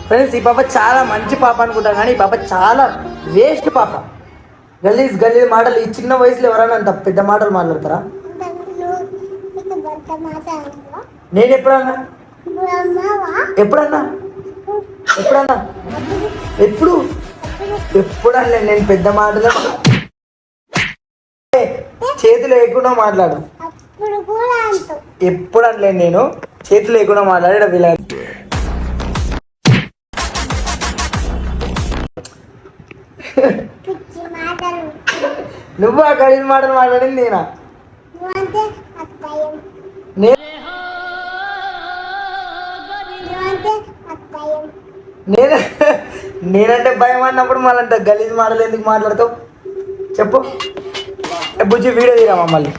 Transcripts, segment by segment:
Friends ఈ పాప చాలా మంచి పాప అనుకుంటాను కానీ ఈ పాప చాలా వేస్ట్ పాప. గలీజ్ గలీజ్ మాటలు ఈ చిన్న వయసులో ఎవరైనా అంత పెద్ద మాటలు మాట్లాడతారా? నేను ఎప్పుడన్నా ఎప్పుడన్నా ఎప్పుడన్నా ఎప్పుడన్నా నేను పెద్ద మాటలు చేతులు లేకుండా మాట్లాడు. ఎప్పుడు అనలేను నేను చేతులు లేకుండా మాట్లాడే వీళ్ళ. నువ్వు ఆ గలీజ్ మాటలు మాట్లాడింది నేనా? నేనంటే భయం అన్నప్పుడు మళ్ళీ గలీజ్ మాటలు ఎందుకు మాట్లాడతావు చెప్పు. బుజ్జి వీడియో తీరా మమ్మల్ని.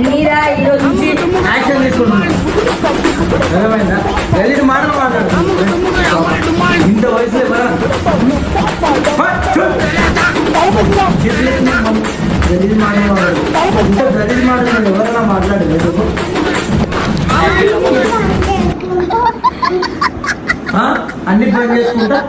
మీరా ఈరోజు నుంచి యాక్షన్ తీసుకుంటున్నాను. గలీజ్ మాటలు మాట్లాడు. ఇంత వయసులో గలీజ్ మాట్లాడు. ఇంత గలీజ్ మాట్లాడు ఎవరైనా మాట్లాడలేదు. అన్ని పని చేసుకుంటా